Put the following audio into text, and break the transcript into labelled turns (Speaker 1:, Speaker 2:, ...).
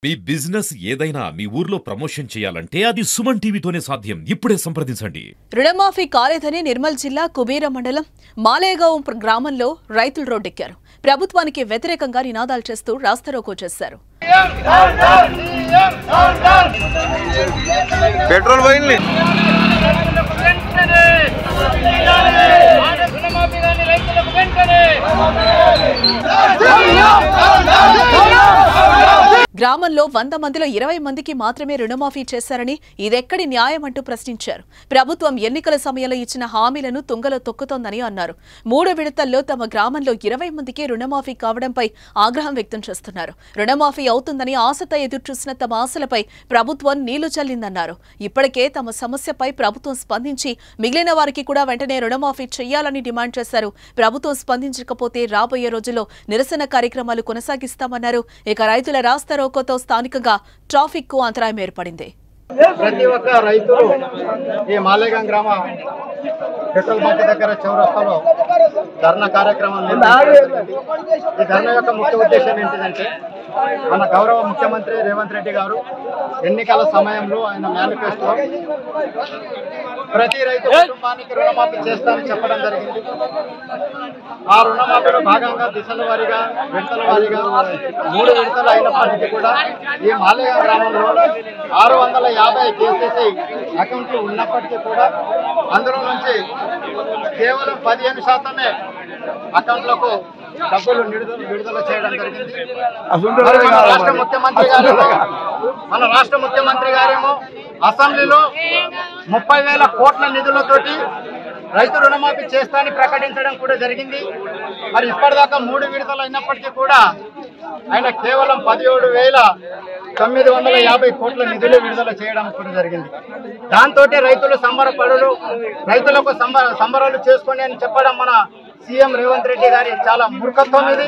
Speaker 1: మీ business ఏదైనా మీ ఊర్లో promotion చేయాలంటే అది సుమన్ టీవీతోనే సాధ్యం. ఇప్పుడే సంప్రదించండి.
Speaker 2: రుణమాఫీ కాలేదని నిర్మల్ జిల్లా కుబీర మండలం మాలేగావ్ గ్రామంలో రైతులు రోడ్డెక్కారు. ప్రభుత్వానికి వ్యతిరేకంగా నినాదాలు చేస్తూ రాస్తారోకో చేశారు.
Speaker 3: పెట్రోల్ పోయింది.
Speaker 2: గ్రామంలో 100 మందిలో 20 మందికి మాత్రమే రుణమాఫీ చేశారని ఇదెక్కడి న్యాయం అంటూ ప్రశ్నించారు. ప్రభుత్వం ఎన్నికల సమయంలో ఇచ్చిన హామీలను తుంగలో తొక్కుతోందని అన్నారు. 3 విడతల్లో తమ గ్రామంలో 20 మందికి రుణమాఫీ కావడంపై ఆగ్రహం వ్యక్తం చేస్తున్నారు. రుణమాఫీ అవుతుందని ఆశతో ఎదురుచూసిన తమ ఆశలపై ప్రభుత్వం నీళ్లు చల్లిందన్నారు. ఇప్పటికే తమ సమస్యపై ప్రభుత్వం స్పందించి మిగిలిన వారికి కూడా వెంటనే రుణమాఫీ చేయాలని డిమాండ్ చేశారు. ప్రభుత్వం స్పందించకపోతే రాబోయే రోజుల్లో నిరసన కార్యక్రమాలు కొనసాగిస్తామన్నారు. ఇక రైతుల రాస్తారోకోతో స్థానికంగా ట్రాఫిక్ కు అంతరాయం ఏర్పడింది.
Speaker 4: ప్రతి ఒక్క రైతులు ఈ మాలేగాం గ్రామ పెట్రోల్ బంక్ దగ్గర చౌరస్తాలో ధర్నా కార్యక్రమం ఈ ధర్నా యొక్క ముఖ్య ఉద్దేశం ఏంటిదంటే మన గౌరవ ముఖ్యమంత్రి రేవంత్ రెడ్డి గారు ఎన్నికల సమయంలో ఆయన మేనిఫెస్టో ప్రతి రైతు కుటుంబానికి రుణమాఫీ చేస్తానని చెప్పడం జరిగింది. ఆ రుణమాఫీలో భాగంగా దిశల వారీగా విడతల వారీగా 3 విడతలు అయినప్పటికీ కూడా ఈ మాలేగాం గ్రామంలో 650 కేసీసీ అకౌంట్లు ఉన్నప్పటికీ కూడా అందులో నుంచి కేవలం 15% అకౌంట్లకు డబ్బులు విడుదల చేయడం జరిగింది. మన రాష్ట్ర ముఖ్యమంత్రి గారేమో అసెంబ్లీలో 30,000 కోట్ల నిధులతోటి రైతు రుణమాఫీ చేస్తానని ప్రకటించడం కూడా జరిగింది. మరి ఇప్పటిదాకా 3 విడతలు అయినప్పటికీ కూడా ఆయన కేవలం 17,950 కోట్ల నిధులు విడుదల చేయడం కూడా జరిగింది. దాంతో రైతులు సంబరపడు రైతులకు సంబరాలు చేసుకోండి అని చెప్పడం మన సీఎం రేవంత్ రెడ్డి గారి చాలా మూర్ఖత్వం ఇది.